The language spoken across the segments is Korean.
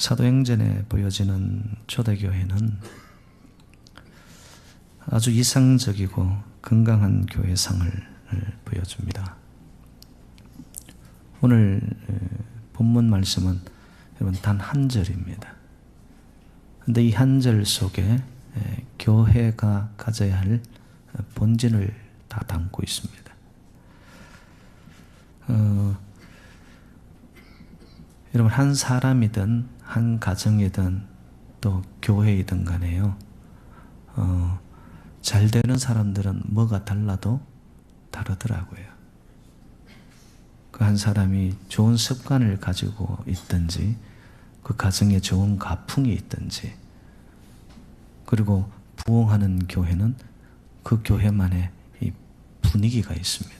사도행전에 보여지는 초대교회는 아주 이상적이고 건강한 교회상을 보여줍니다. 오늘 본문 말씀은 여러분 단 한 절입니다. 그런데 이 한 절 속에 교회가 가져야 할 본질을 다 담고 있습니다. 여러분 한 사람이든 한 가정이든 또 교회이든 간에요. 잘 되는 사람들은 뭐가 달라도 다르더라고요. 그 한 사람이 좋은 습관을 가지고 있든지 그 가정에 좋은 가풍이 있든지 그리고 부흥하는 교회는 그 교회만의 이 분위기가 있습니다.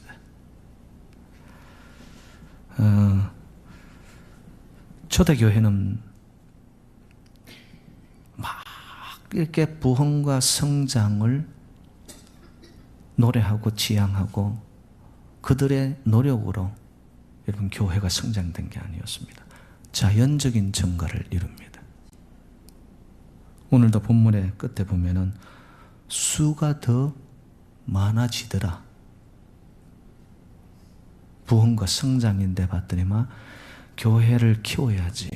초대교회는 막 이렇게 부흥과 성장을 노래하고 지향하고 그들의 노력으로 여러분 교회가 성장된 게 아니었습니다. 자연적인 증가를 이룹니다. 오늘도 본문의 끝에 보면은 수가 더 많아지더라. 부흥과 성장인데 봤더니만 교회를 키워야지,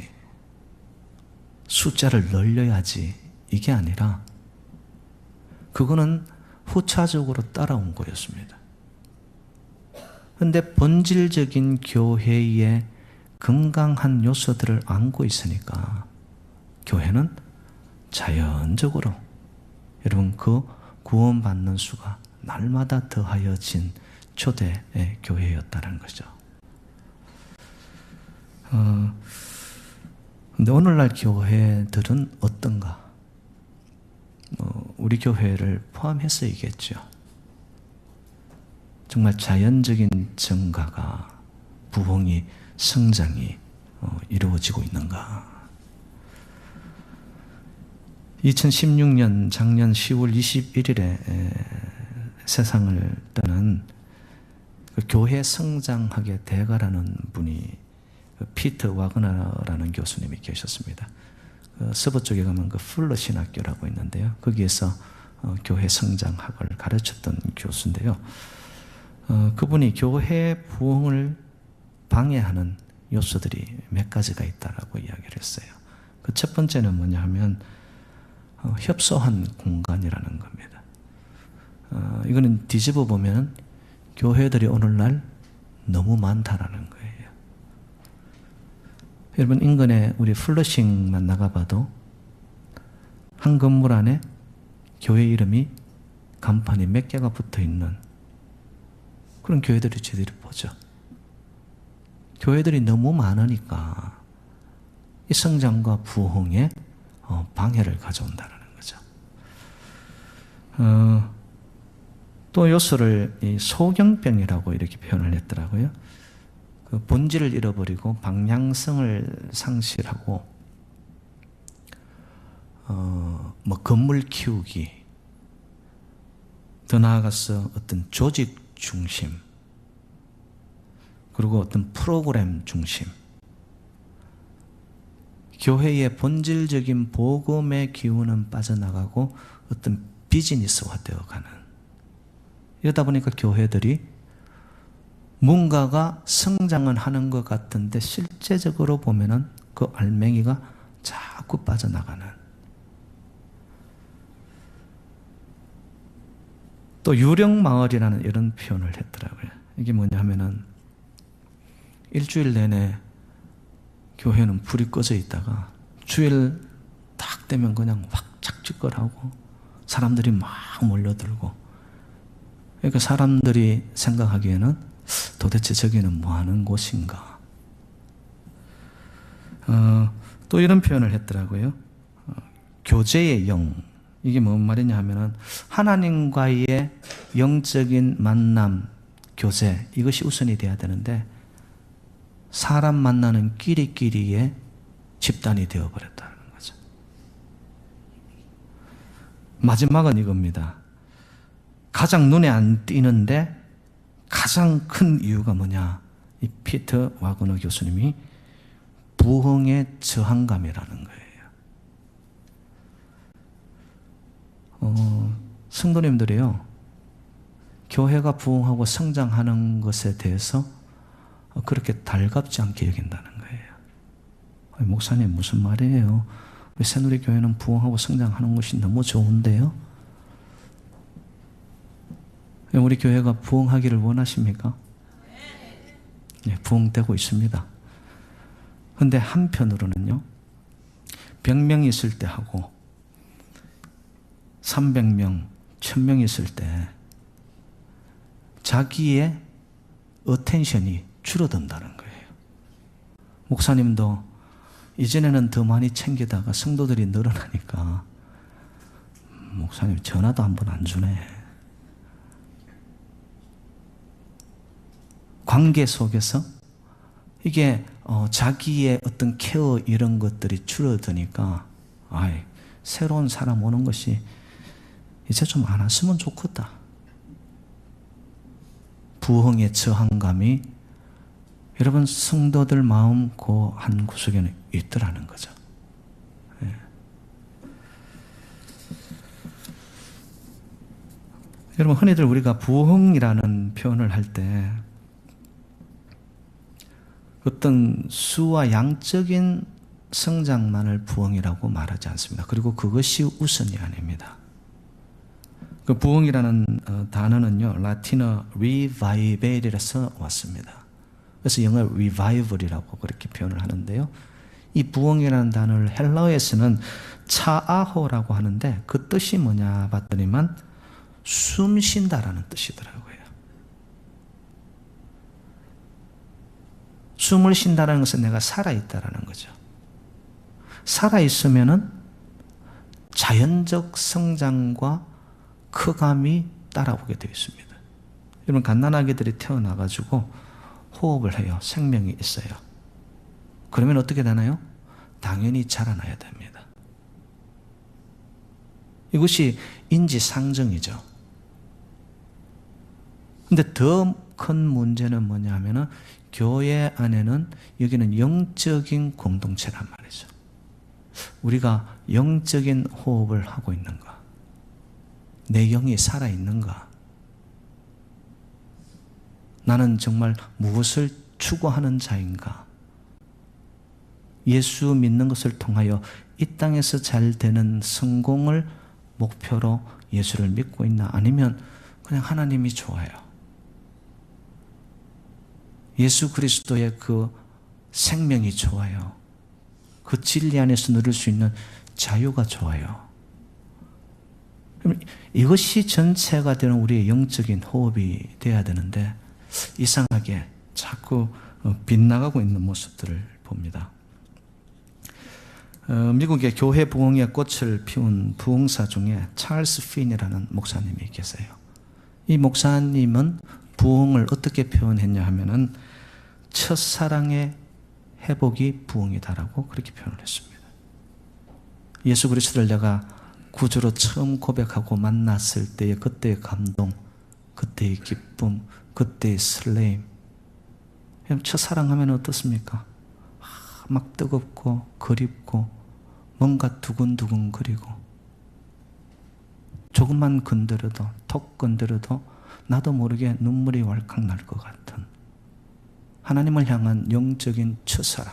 숫자를 늘려야지 이게 아니라 그거는 후차적으로 따라온 거였습니다. 그런데 본질적인 교회의 건강한 요소들을 안고 있으니까 교회는 자연적으로 여러분 그 구원받는 수가 날마다 더하여진 초대의 교회였다는 거죠. 근데 오늘날 교회들은 어떤가? 우리 교회를 포함해서이겠죠. 정말 자연적인 증가가, 부흥이, 성장이 이루어지고 있는가? 2016년 작년 10월 21일에 세상을 떠난 그 교회 성장학의 대가라는 분이 피터 와그너라는 교수님이 계셨습니다. 서부 쪽에 가면 그 풀러 신학교라고 있는데요. 거기에서 교회 성장학을 가르쳤던 교수인데요. 그분이 교회 부흥을 방해하는 요소들이 몇 가지가 있다라고 이야기를 했어요. 그 첫 번째는 뭐냐 하면 협소한 공간이라는 겁니다. 이거는 뒤집어 보면 교회들이 오늘날 너무 많다라는 거예요. 여러분 인근에 우리 플러싱만 나가봐도 한 건물 안에 교회 이름이 간판이 몇 개가 붙어있는 그런 교회들이 저희들이 보죠. 교회들이 너무 많으니까 이 성장과 부흥에 방해를 가져온다는 거죠. 또 요소를 이 소경병이라고 이렇게 표현을 했더라고요. 그 본질을 잃어버리고 방향성을 상실하고 뭐 건물 키우기, 더 나아가서 어떤 조직 중심, 그리고 어떤 프로그램 중심, 교회의 본질적인 복음의 기운은 빠져나가고 어떤 비즈니스화 되어가는, 이러다 보니까 교회들이 뭔가가 성장은 하는 것 같은데 실제적으로 보면은 그 알맹이가 자꾸 빠져나가는. 또 유령마을이라는 이런 표현을 했더라고요. 이게 뭐냐 하면은 일주일 내내 교회는 불이 꺼져 있다가 주일 딱 되면 그냥 확 착직거하고 사람들이 막 몰려들고, 그러니까 사람들이 생각하기에는 도대체 저기는 뭐 하는 곳인가? 또 이런 표현을 했더라고요. 교제의 영. 이게 뭔 말이냐 하면은 하나님과의 영적인 만남, 교제, 이것이 우선이 돼야 되는데 사람 만나는 끼리끼리의 집단이 되어버렸다는 거죠. 마지막은 이겁니다. 가장 눈에 안 띄는데 가장 큰 이유가 뭐냐? 이 피터 와그너 교수님이 부흥의 저항감이라는 거예요. 성도님들이요, 교회가 부흥하고 성장하는 것에 대해서 그렇게 달갑지 않게 여긴다는 거예요. 목사님 무슨 말이에요? 우리 새누리교회는 부흥하고 성장하는 것이 너무 좋은데요? 우리 교회가 부흥하기를 원하십니까? 네, 부흥되고 있습니다. 그런데 한편으로는요, 100명 있을 때 하고 300명, 1000명 있을 때 자기의 어텐션이 줄어든다는 거예요. 목사님도 이전에는 더 많이 챙기다가 성도들이 늘어나니까 목사님 전화도 한 번 안 주네. 관계 속에서 이게 자기의 어떤 케어 이런 것들이 줄어드니까 새로운 사람 오는 것이 이제 좀 안 왔으면 좋겠다. 부흥의 저항감이 여러분 성도들 마음 그 한 구석에는 있더라는 거죠. 예. 여러분 흔히들 우리가 부흥이라는 표현을 할 때 어떤 수와 양적인 성장만을 부흥이라고 말하지 않습니다. 그리고 그것이 우선이 아닙니다. 그 부흥이라는 단어는요, 라틴어 revival에서 왔습니다. 그래서 영어 revival이라고 그렇게 표현을 하는데요. 이 부흥이라는 단어를 헬라어에서는 차아호라고 하는데 그 뜻이 뭐냐 봤더니만 숨 쉰다라는 뜻이더라고요. 숨을 쉰다는 것은 내가 살아있다라는 거죠. 살아있으면은 자연적 성장과 크감이 따라오게 되어 있습니다. 여러분 갓난아기들이 태어나가지고 호흡을 해요. 생명이 있어요. 그러면 어떻게 되나요? 당연히 자라나야 됩니다. 이것이 인지상정이죠. 근데 더 큰 문제는 뭐냐 하면은 교회 안에는 여기는 영적인 공동체란 말이죠. 우리가 영적인 호흡을 하고 있는가? 내 영이 살아있는가? 나는 정말 무엇을 추구하는 자인가? 예수 믿는 것을 통하여 이 땅에서 잘 되는 성공을 목표로 예수를 믿고 있나? 아니면 그냥 하나님이 좋아요. 예수 그리스도의 그 생명이 좋아요. 그 진리 안에서 누릴 수 있는 자유가 좋아요. 이것이 전체가 되는 우리의 영적인 호흡이 돼야 되는데 이상하게 자꾸 빗나가고 있는 모습들을 봅니다. 미국의 교회 부흥의 꽃을 피운 부흥사 중에 찰스 핀이라는 목사님이 계세요. 이 목사님은 부흥을 어떻게 표현했냐 하면은 첫사랑의 회복이 부흥이다라고 그렇게 표현을 했습니다. 예수 그리스도를 내가 구주로 처음 고백하고 만났을 때의 그때의 감동, 그때의 기쁨, 그때의 설레임. 첫사랑하면 어떻습니까? 막 뜨겁고 그립고 뭔가 두근두근 거리고 조금만 건드려도 톡 건드려도 나도 모르게 눈물이 왈칵 날 것 같은 하나님을 향한 영적인 첫사랑.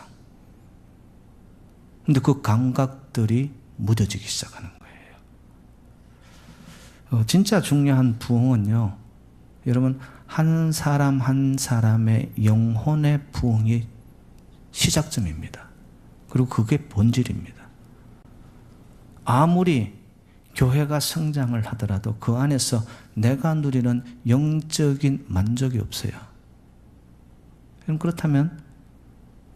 근데 그 감각들이 무뎌지기 시작하는 거예요. 진짜 중요한 부흥은요, 여러분 한 사람 한 사람의 영혼의 부흥이 시작점입니다. 그리고 그게 본질입니다. 아무리 교회가 성장을 하더라도 그 안에서 내가 누리는 영적인 만족이 없어요. 그렇다면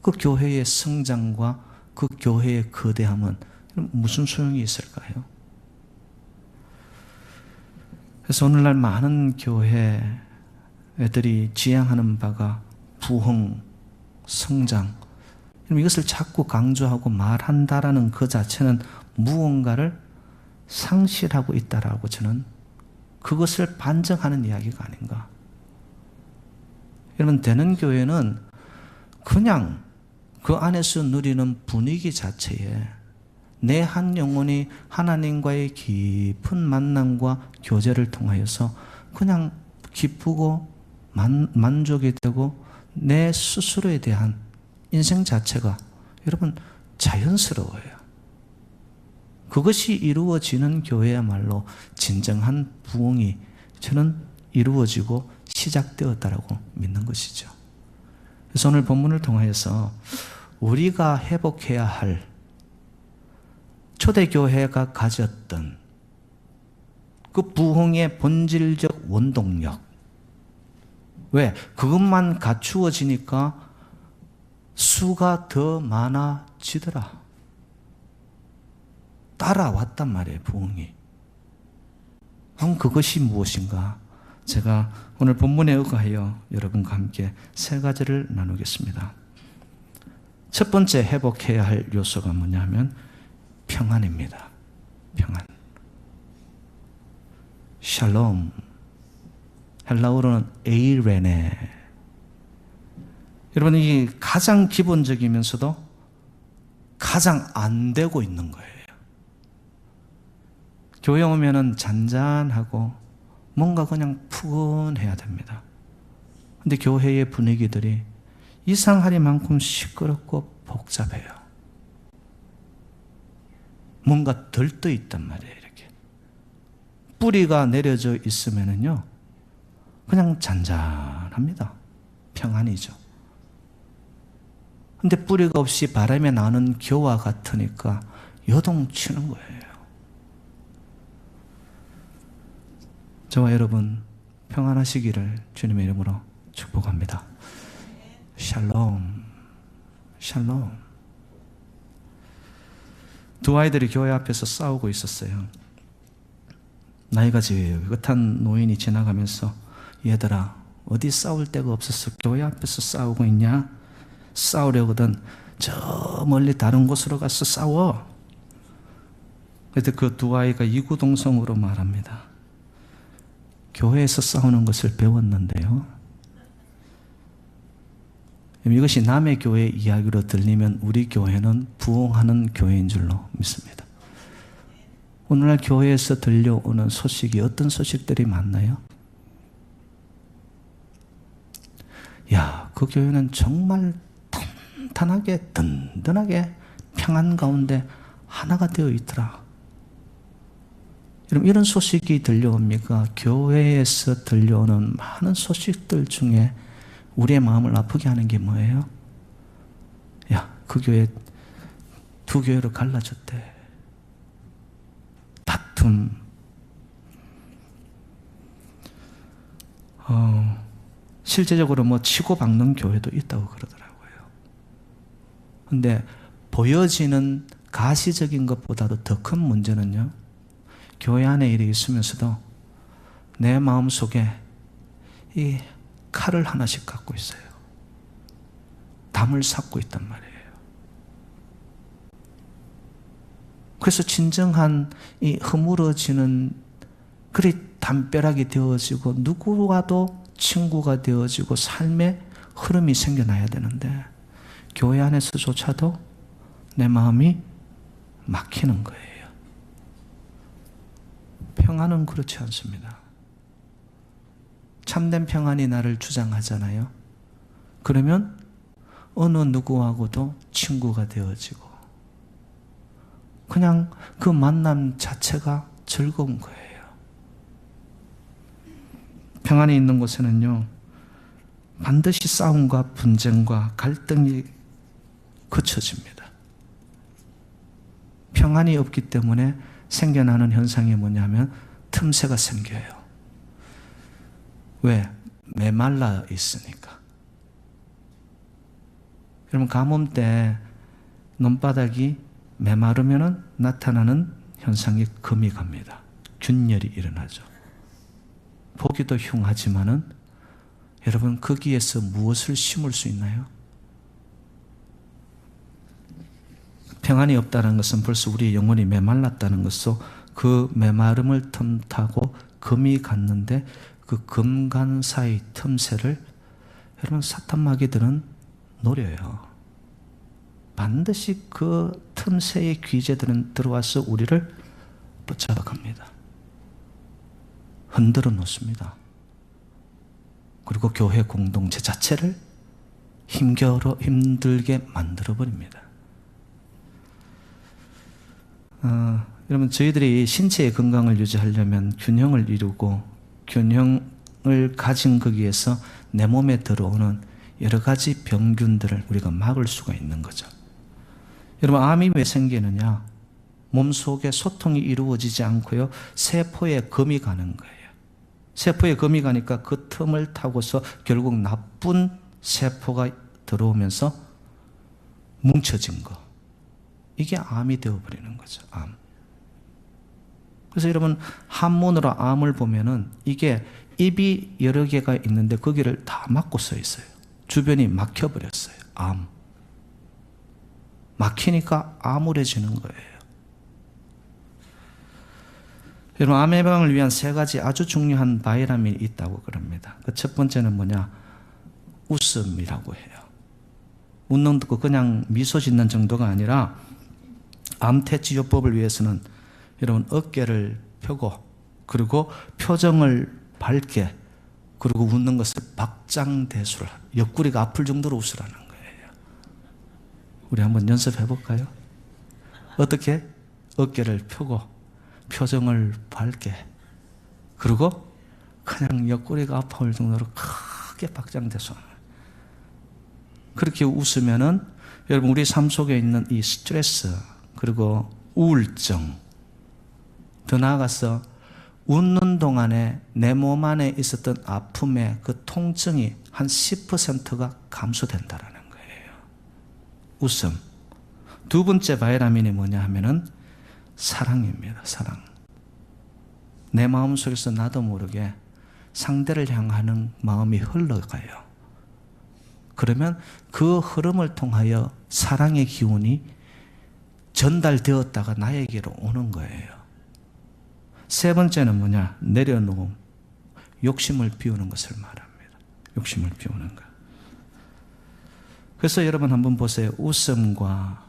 그 교회의 성장과 그 교회의 거대함은 무슨 소용이 있을까요? 그래서 오늘날 많은 교회들이 지향하는 바가 부흥, 성장, 이것을 자꾸 강조하고 말한다라는 그 자체는 무언가를 상실하고 있다라고 저는 그것을 반증하는 이야기가 아닌가. 여러분, 되는 교회는 그냥 그 안에서 누리는 분위기 자체에 내 한 영혼이 하나님과의 깊은 만남과 교제를 통하여서 그냥 기쁘고 만족이 되고 내 스스로에 대한 인생 자체가 여러분 자연스러워요. 그것이 이루어지는 교회야말로 진정한 부흥이 저는 이루어지고 시작되었다라고 믿는 것이죠. 그래서 오늘 본문을 통하여서 우리가 회복해야 할 초대교회가 가졌던 그 부흥의 본질적 원동력, 왜? 그것만 갖추어지니까 수가 더 많아지더라. 따라왔단 말이에요, 부흥이. 그럼 그것이 무엇인가? 제가 오늘 본문에 의거하여 여러분과 함께 세 가지를 나누겠습니다. 첫 번째 회복해야 할 요소가 뭐냐면 평안입니다. 평안. 샬롬. 헬라어로는 에이레네. 여러분, 이 가장 기본적이면서도 가장 안 되고 있는 거예요. 교회 오면은 잔잔하고 뭔가 그냥 푸근해야 됩니다. 근데 교회의 분위기들이 이상하리만큼 시끄럽고 복잡해요. 뭔가 들떠 있단 말이에요, 이렇게. 뿌리가 내려져 있으면은요, 그냥 잔잔합니다. 평안이죠. 근데 뿌리가 없이 바람에 나는 겨와 같으니까 요동치는 거예요. 저와 여러분 평안하시기를 주님의 이름으로 축복합니다. 샬롬, 샬롬. 두 아이들이 교회 앞에서 싸우고 있었어요. 나이가 지긋한 노인이 지나가면서 얘들아, 어디 싸울 데가 없어서 교회 앞에서 싸우고 있냐? 싸우려거든 저 멀리 다른 곳으로 가서 싸워. 그때 그 두 아이가 이구동성으로 말합니다. 교회에서 싸우는 것을 배웠는데요. 이것이 남의 교회 이야기로 들리면 우리 교회는 부흥하는 교회인 줄로 믿습니다. 오늘날 교회에서 들려오는 소식이 어떤 소식들이 많나요? 야, 그 교회는 정말 탄탄하게 든든하게 평안 가운데 하나가 되어 있더라. 여러분, 이런 소식이 들려옵니까? 교회에서 들려오는 많은 소식들 중에 우리의 마음을 아프게 하는 게 뭐예요? 야, 그 교회 두 교회로 갈라졌대. 다툼. 실제적으로 뭐 치고박는 교회도 있다고 그러더라고요. 근데 보여지는 가시적인 것보다도 더 큰 문제는요, 교회 안에 일이 있으면서도 내 마음속에 이 칼을 하나씩 갖고 있어요. 담을 쌓고 있단 말이에요. 그래서 진정한 이 허물어지는 그리 담벼락이 되어지고 누구와도 친구가 되어지고 삶의 흐름이 생겨나야 되는데 교회 안에서조차도 내 마음이 막히는 거예요. 평안은 그렇지 않습니다. 참된 평안이 나를 주장하잖아요. 그러면 어느 누구하고도 친구가 되어지고 그냥 그 만남 자체가 즐거운 거예요. 평안이 있는 곳에는요, 반드시 싸움과 분쟁과 갈등이 그쳐집니다. 평안이 없기 때문에 생겨나는 현상이 뭐냐면 틈새가 생겨요. 왜? 메말라 있으니까. 여러분, 가뭄 때 논바닥이 메마르면 나타나는 현상이 금이 갑니다. 균열이 일어나죠. 보기도 흉하지만은 여러분, 거기에서 무엇을 심을 수 있나요? 평안이 없다는 것은 벌써 우리의 영혼이 메말랐다는 것도 그 메마름을 틈타고 금이 갔는데 그 금간 사이 틈새를 여러분 사탄 마귀들은 노려요. 반드시 그 틈새의 귀재들은 들어와서 우리를 붙잡아갑니다. 흔들어 놓습니다. 그리고 교회 공동체 자체를 힘들게 만들어 버립니다. 여러분, 저희들이 신체의 건강을 유지하려면 균형을 이루고 균형을 가진 거기에서 내 몸에 들어오는 여러 가지 병균들을 우리가 막을 수가 있는 거죠. 여러분, 암이 왜 생기느냐? 몸속에 소통이 이루어지지 않고요, 세포에 금이 가는 거예요. 세포에 금이 가니까 그 틈을 타고서 결국 나쁜 세포가 들어오면서 뭉쳐진 거, 이게 암이 되어버리는 거죠. 암. 그래서 여러분, 한문으로 암을 보면은 이게 입이 여러 개가 있는데 거기를 다 막고 써 있어요. 주변이 막혀버렸어요. 암. 막히니까 암울해지는 거예요. 여러분, 암 예방을 위한 세 가지 아주 중요한 바이라민이 있다고 그럽니다. 그 첫 번째는 뭐냐? 웃음이라고 해요. 웃는 거 그냥 미소 짓는 정도가 아니라 암퇴치요법을 위해서는 여러분, 어깨를 펴고 그리고 표정을 밝게, 그리고 웃는 것을 박장대소를, 옆구리가 아플 정도로 웃으라는 거예요. 우리 한번 연습해 볼까요? 어떻게? 어깨를 펴고 표정을 밝게, 그리고 그냥 옆구리가 아파올 정도로 크게 박장대소하는 거예요. 그렇게 웃으면은 여러분, 우리 삶 속에 있는 이 스트레스, 그리고 우울증, 더 나아가서 웃는 동안에 내 몸 안에 있었던 아픔의 그 통증이 한 10%가 감소된다라는 거예요. 웃음. 두 번째 바이라민이 뭐냐 하면은 사랑입니다. 사랑. 내 마음속에서 나도 모르게 상대를 향하는 마음이 흘러가요. 그러면 그 흐름을 통하여 사랑의 기운이 전달되었다가 나에게로 오는 거예요. 세 번째는 뭐냐? 내려놓음. 욕심을 비우는 것을 말합니다. 욕심을 비우는 것. 그래서 여러분 한번 보세요. 웃음과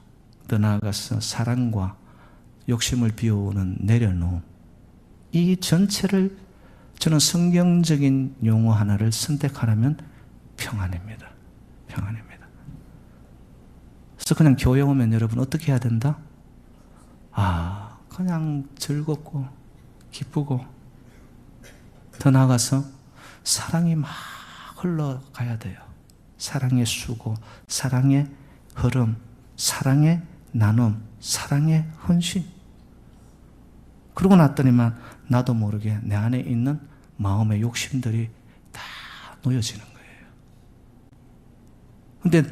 더 나아가서 사랑과 욕심을 비우는 내려놓음. 이 전체를 저는 성경적인 용어 하나를 선택하라면 평안입니다. 평안입니다. 그래서 그냥 교회 오면 여러분 어떻게 해야 된다? 그냥 즐겁고 기쁘고, 더 나아가서 사랑이 막 흘러가야 돼요. 사랑의 수고, 사랑의 흐름, 사랑의 나눔, 사랑의 헌신. 그러고 났더니만 나도 모르게 내 안에 있는 마음의 욕심들이 다 놓여지는 거예요. 근데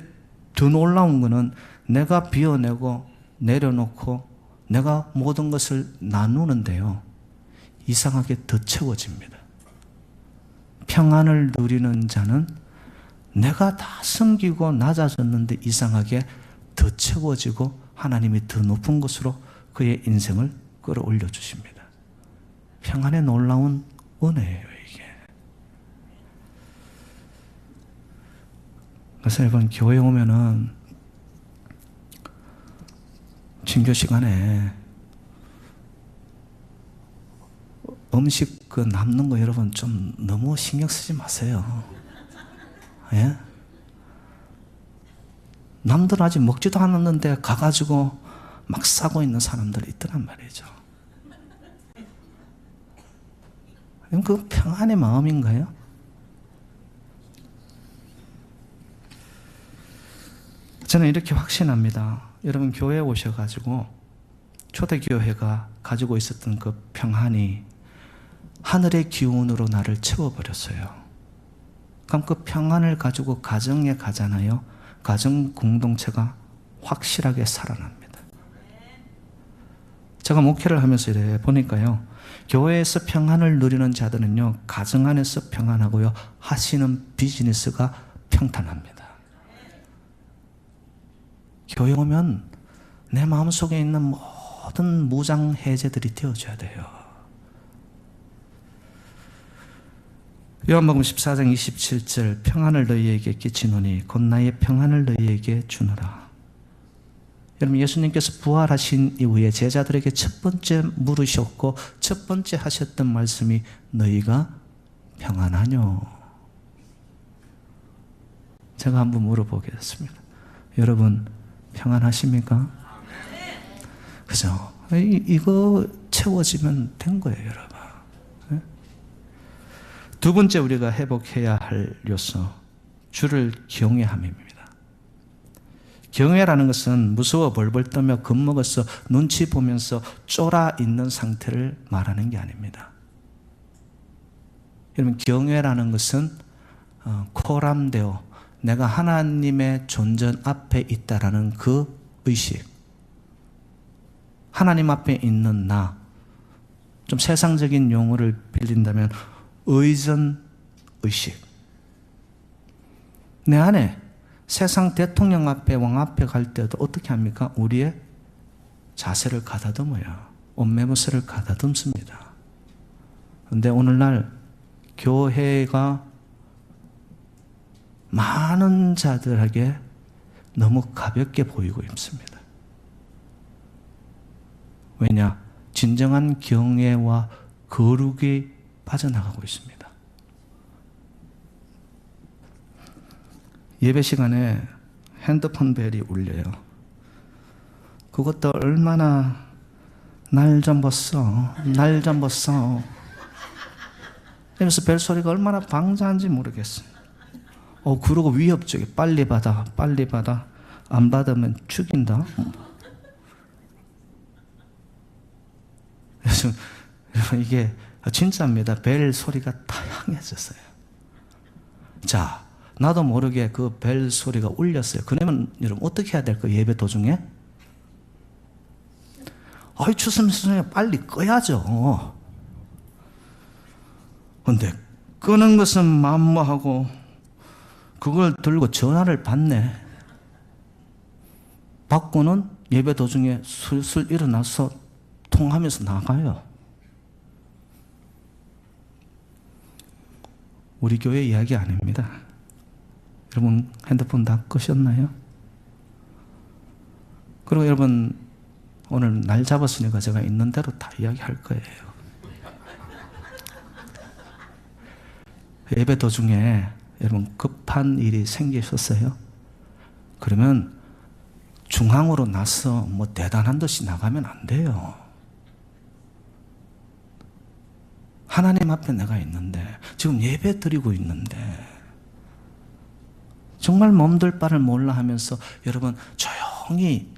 더 놀라운 거는 내가 비워내고 내려놓고 내가 모든 것을 나누는데요, 이상하게 더 채워집니다. 평안을 누리는 자는 내가 다 섬기고 낮아졌는데 이상하게 더 채워지고 하나님이 더 높은 곳으로 그의 인생을 끌어올려 주십니다. 평안의 놀라운 은혜예요, 이게. 그래서 여러분, 교회 오면은 친교 시간에 음식 남는 거 여러분 좀 너무 신경 쓰지 마세요. 예? 남들 아직 먹지도 않았는데 가가지고 막 싸고 있는 사람들이 있더란 말이죠. 그 평안의 마음인가요? 저는 이렇게 확신합니다. 여러분, 교회에 오셔가지고 초대교회가 가지고 있었던 그 평안이 하늘의 기운으로 나를 채워버렸어요. 그럼 그 평안을 가지고 가정에 가잖아요. 가정 공동체가 확실하게 살아납니다. 제가 목회를 하면서 이래 보니까요, 교회에서 평안을 누리는 자들은요, 가정 안에서 평안하고요, 하시는 비즈니스가 평탄합니다. 교회 오면 내 마음속에 있는 모든 무장 해제들이 되어줘야 돼요. 요한복음 14장 27절, 평안을 너희에게 끼치노니 곧 나의 평안을 너희에게 주노라. 여러분, 예수님께서 부활하신 이후에 제자들에게 첫 번째 물으셨고 첫 번째 하셨던 말씀이 너희가 평안하뇨? 제가 한번 물어보겠습니다. 여러분 평안하십니까? 그죠? 이거 채워지면 된 거예요, 여러분. 네? 두 번째 우리가 회복해야 할 요소, 주를 경외함입니다. 경외라는 것은 무서워 벌벌 떠며 겁먹어서 눈치 보면서 쫄아 있는 상태를 말하는 게 아닙니다. 여러분, 경외라는 것은 코람데오, 내가 하나님의 존전 앞에 있다라는 그 의식, 하나님 앞에 있는 나, 좀 세상적인 용어를 빌린다면 의전 의식. 내 안에 세상 대통령 앞에, 왕 앞에 갈 때도 어떻게 합니까? 우리의 자세를 가다듬어요. 옷매무새를 가다듬습니다. 그런데 오늘날 교회가 많은 자들에게 너무 가볍게 보이고 있습니다. 왜냐? 진정한 경외와 거룩이 빠져나가고 있습니다. 예배 시간에 핸드폰 벨이 울려요. 그것도 얼마나 날 좀 봤어, 날 좀 봤어. 이러면서 벨 소리가 얼마나 방자한지 모르겠어요. 그러고 위협적이 빨리 받아, 빨리 받아. 안 받으면 죽인다. 그래서 이게 진짜입니다. 벨 소리가 다양해졌어요. 자, 나도 모르게 그 벨 소리가 울렸어요. 그러면 여러분 어떻게 해야 될까요? 예배 도중에? 추스면서 빨리 꺼야죠. 근데 끄는 것은 만무하고 그걸 들고 전화를 받네. 받고는 예배 도중에 슬슬 일어나서 통하면서 나가요. 우리 교회 이야기 아닙니다. 여러분 핸드폰 다 끄셨나요? 그리고 여러분 오늘 날 잡았으니까 제가 있는 대로 다 이야기할 거예요. 예배 도중에 여러분 급한 일이 생기셨어요? 그러면 중앙으로 나서 뭐 대단한 듯이 나가면 안 돼요. 하나님 앞에 내가 있는데, 지금 예배 드리고 있는데, 정말 몸둘 바를 몰라 하면서 여러분 조용히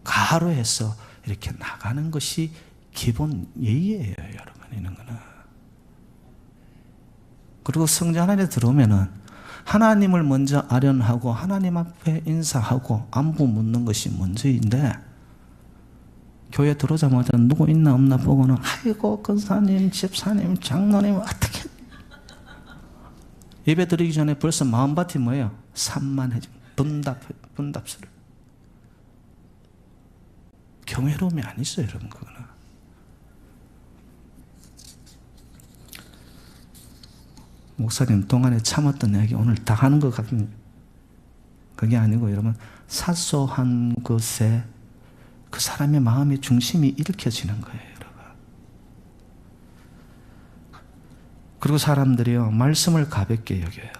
가로해서 이렇게 나가는 것이 기본 예의예요, 여러분. 이런 거는. 그리고 성전 안에 들어오면은 하나님을 먼저 아련하고 하나님 앞에 인사하고 안부 묻는 것이 먼저인데, 교회 들어오자마자 누구 있나 없나 보고는 아이고 권사님, 집사님, 장로님 어떻게 예배 드리기 전에 벌써 마음밭이 뭐예요? 산만해지 분답스러워. 경외로움이 아니죠, 여러분. 그거는 목사님 동안에 참았던 얘기 오늘 다 하는 것 같은, 그게 아니고 여러분 사소한 것에 그 사람의 마음의 중심이 일으켜지는 거예요, 여러분. 그리고 사람들이요 말씀을 가볍게 여겨요.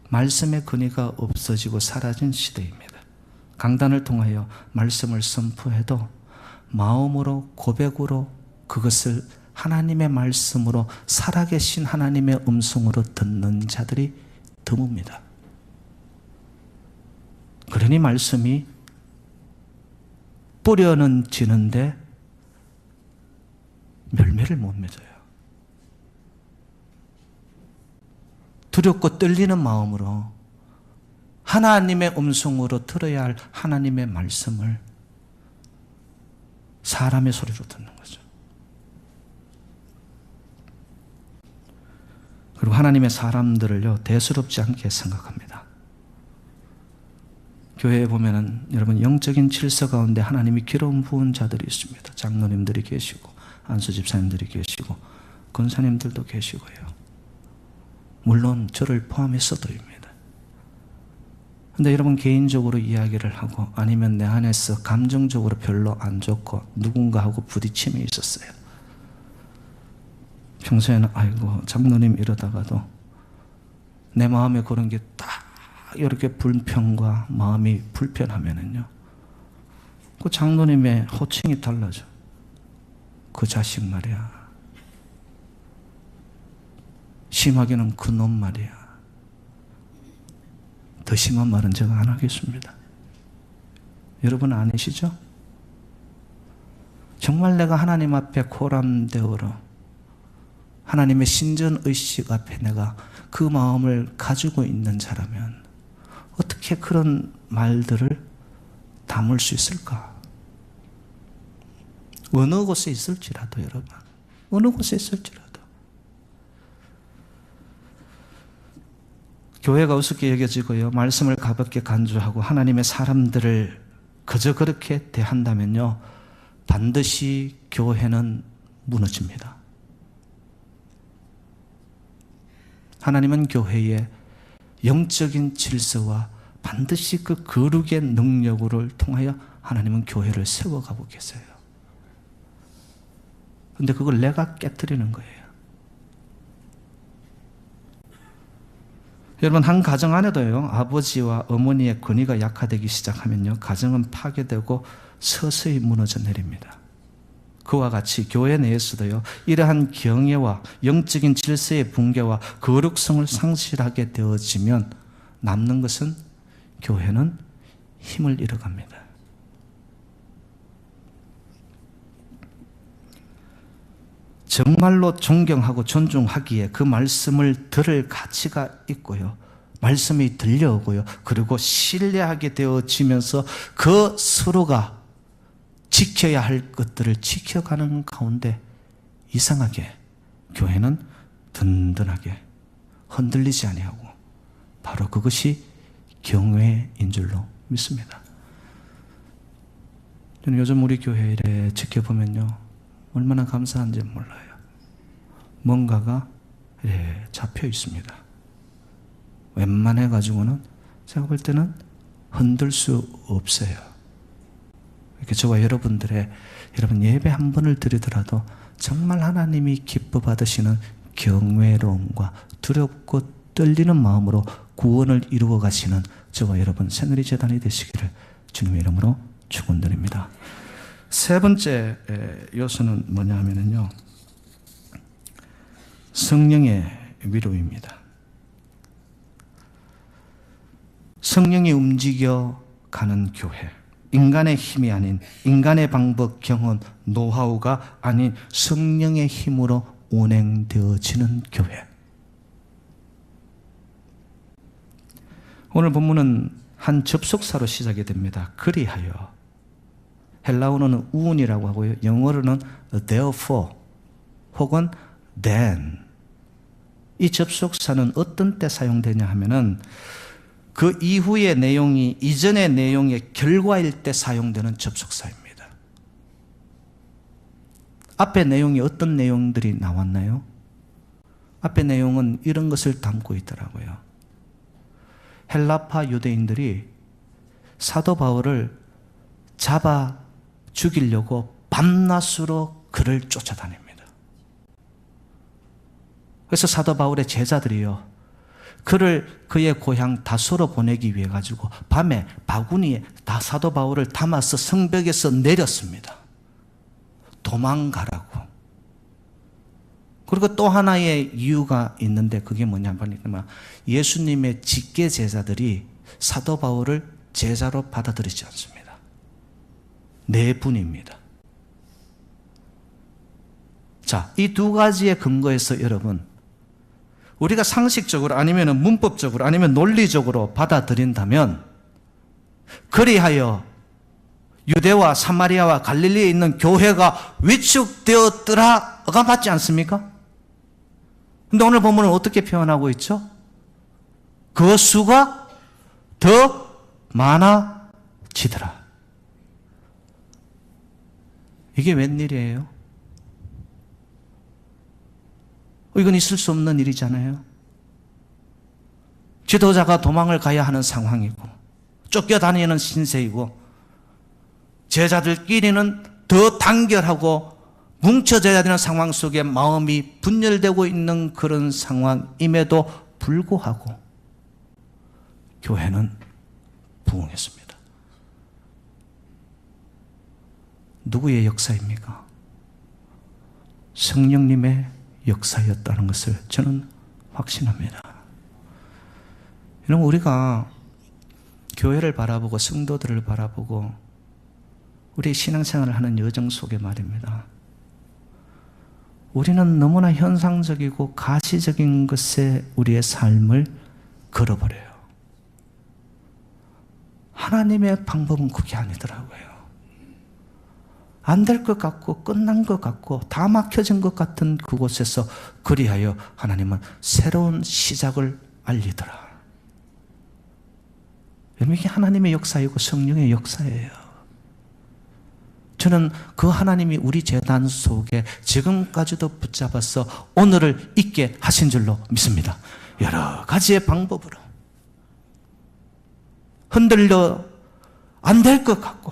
말씀의 근위가 없어지고 사라진 시대입니다. 강단을 통하여 말씀을 선포해도 마음으로 고백으로 그것을 하나님의 말씀으로 살아계신 하나님의 음성으로 듣는 자들이 드뭅니다. 그러니 말씀이 뿌려는 지는데 열매를 못 맺어요. 두렵고 떨리는 마음으로 하나님의 음성으로 들어야 할 하나님의 말씀을 사람의 소리로 듣는 거죠. 그리고 하나님의 사람들을요 대수롭지 않게 생각합니다. 교회에 보면은 여러분 영적인 질서 가운데 하나님이 기름 부은 자들이 있습니다. 장로님들이 계시고 안수 집사님들이 계시고 권사님들도 계시고요. 물론 저를 포함해서도입니다. 근데 여러분 개인적으로 이야기를 하고 아니면 내 안에서 감정적으로 별로 안 좋고 누군가하고 부딪힘이 있었어요. 평소에는 아이고 장로님 이러다가도 내 마음에 그런 게 딱 이렇게 불평과 마음이 불편하면은요, 그 장로님의 호칭이 달라져. 그 자식 말이야. 심하게는 그놈 말이야. 더 심한 말은 제가 안 하겠습니다. 여러분 아니시죠? 정말 내가 하나님 앞에 고람되어러 하나님의 신전의식 앞에 내가 그 마음을 가지고 있는 자라면 어떻게 그런 말들을 담을 수 있을까? 어느 곳에 있을지라도 여러분, 어느 곳에 있을지라도 교회가 우습게 여겨지고요, 말씀을 가볍게 간주하고 하나님의 사람들을 그저 그렇게 대한다면요, 반드시 교회는 무너집니다. 하나님은 교회의 영적인 질서와 반드시 그 거룩의 능력을 통하여 하나님은 교회를 세워가고 계세요. 그런데 그걸 내가 깨트리는 거예요. 여러분, 한 가정 안에도요, 아버지와 어머니의 권위가 약화되기 시작하면요, 가정은 파괴되고 서서히 무너져 내립니다. 그와 같이 교회 내에서도요, 이러한 경외와 영적인 질서의 붕괴와 거룩성을 상실하게 되어지면 남는 것은 교회는 힘을 잃어갑니다. 정말로 존경하고 존중하기에 그 말씀을 들을 가치가 있고요, 말씀이 들려오고요, 그리고 신뢰하게 되어지면서 그 서로가 지켜야 할 것들을 지켜가는 가운데 이상하게 교회는 든든하게 흔들리지 아니하고 바로 그것이 경외인 줄로 믿습니다. 저는 요즘 우리 교회를 지켜보면요, 얼마나 감사한지 몰라요. 뭔가가 잡혀 있습니다. 웬만해 가지고는 제가 볼 때는 흔들 수 없어요. 이렇게 저와 여러분 예배 한 번을 드리더라도 정말 하나님이 기뻐 받으시는 경외로움과 두렵고 떨리는 마음으로 구원을 이루어 가시는 저와 여러분 새누리 재단이 되시기를 주님의 이름으로 축원드립니다. 세 번째 요소는 뭐냐 하면요, 성령의 위로입니다. 성령이 움직여 가는 교회, 인간의 힘이 아닌 인간의 방법, 경험, 노하우가 아닌 성령의 힘으로 운행되어지는 교회. 오늘 본문은 한 접속사로 시작이 됩니다. 그리하여. 헬라어로는 우운이라고 하고요, 영어로는 therefore 혹은 then. 이 접속사는 어떤 때 사용되냐 하면은 그 이후의 내용이 이전의 내용의 결과일 때 사용되는 접속사입니다. 앞에 내용이 어떤 내용들이 나왔나요? 앞에 내용은 이런 것을 담고 있더라고요. 헬라파 유대인들이 사도 바울을 잡아 죽이려고 밤낮으로 그를 쫓아다닙니다. 그래서 사도 바울의 제자들이요, 그를 그의 고향 다소로 보내기 위해 가지고 밤에 바구니에 사도 바울을 담아서 성벽에서 내렸습니다. 도망가라고. 그리고 또 하나의 이유가 있는데 그게 뭐냐면 예수님의 직계 제자들이 사도 바울을 제자로 받아들이지 않습니다. 네 분입니다. 자, 이 두 가지의 근거에서 여러분, 우리가 상식적으로 아니면 문법적으로 아니면 논리적으로 받아들인다면 그리하여 유대와 사마리아와 갈릴리에 있는 교회가 위축되었더라가 맞지 않습니까? 근데 오늘 본문은 어떻게 표현하고 있죠? 그 수가 더 많아지더라. 이게 웬일이에요? 이건 있을 수 없는 일이잖아요. 지도자가 도망을 가야 하는 상황이고 쫓겨다니는 신세이고 제자들끼리는 더 단결하고 뭉쳐져야 되는 상황 속에 마음이 분열되고 있는 그런 상황임에도 불구하고 교회는 부흥했습니다. 누구의 역사입니까? 성령님의 역사였다는 것을 저는 확신합니다. 여러분, 우리가 교회를 바라보고 성도들을 바라보고 우리 신앙생활을 하는 여정 속에 말입니다. 우리는 너무나 현상적이고 가시적인 것에 우리의 삶을 걸어버려요. 하나님의 방법은 그게 아니더라고요. 안 될 것 같고 끝난 것 같고 다 막혀진 것 같은 그곳에서 그리하여 하나님은 새로운 시작을 알리더라. 이게 하나님의 역사이고 성령의 역사예요. 저는 그 하나님이 우리 재단 속에 지금까지도 붙잡아서 오늘을 있게 하신 줄로 믿습니다. 여러 가지의 방법으로 흔들려 안 될 것 같고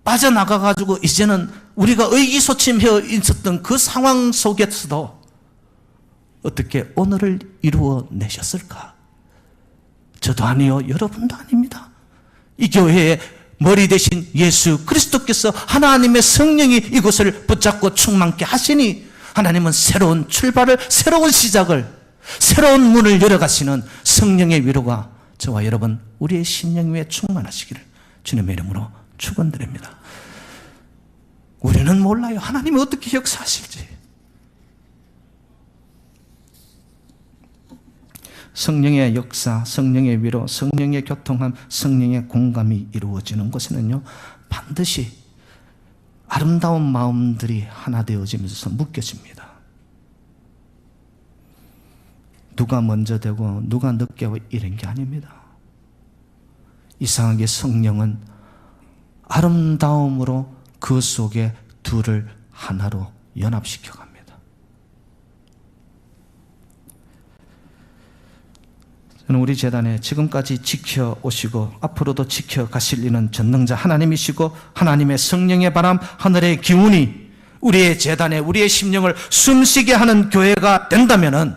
빠져나가가지고 이제는 우리가 의기소침해 있었던 그 상황 속에서도 어떻게 오늘을 이루어내셨을까? 저도 아니요, 여러분도 아닙니다. 이 교회의 머리 대신 예수 그리스도께서 하나님의 성령이 이곳을 붙잡고 충만케 하시니 하나님은 새로운 출발을, 새로운 시작을, 새로운 문을 열어가시는 성령의 위로가 저와 여러분 우리의 심령 위에 충만하시기를 주님의 이름으로 축원드립니다. 우리는 몰라요. 하나님이 어떻게 역사하실지. 성령의 역사, 성령의 위로, 성령의 교통함, 성령의 공감이 이루어지는 것에는요, 반드시 아름다운 마음들이 하나 되어지면서 묶여집니다. 누가 먼저 되고 누가 늦게 하고 이런 게 아닙니다. 이상하게 성령은 아름다움으로 그 속에 둘을 하나로 연합시켜 갑니다. 저는 우리 재단에 지금까지 지켜오시고 앞으로도 지켜가실 이는 전능자 하나님이시고 하나님의 성령의 바람, 하늘의 기운이 우리의 재단에 우리의 심령을 숨쉬게 하는 교회가 된다면은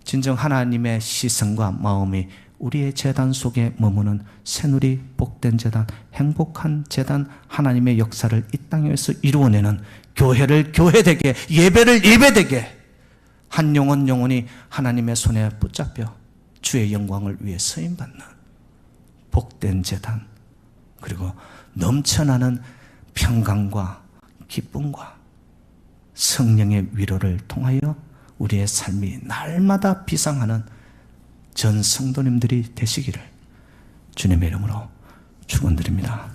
진정 하나님의 시선과 마음이 우리의 재단 속에 머무는 새누리 복된 재단, 행복한 재단, 하나님의 역사를 이 땅에서 이루어내는 교회를 교회되게, 예배를 예배되게, 한 영혼 영혼이 하나님의 손에 붙잡혀 주의 영광을 위해 쓰임받는 복된 재단, 그리고 넘쳐나는 평강과 기쁨과 성령의 위로를 통하여 우리의 삶이 날마다 비상하는 전 성도님들이 되시기를 주님의 이름으로 축원드립니다.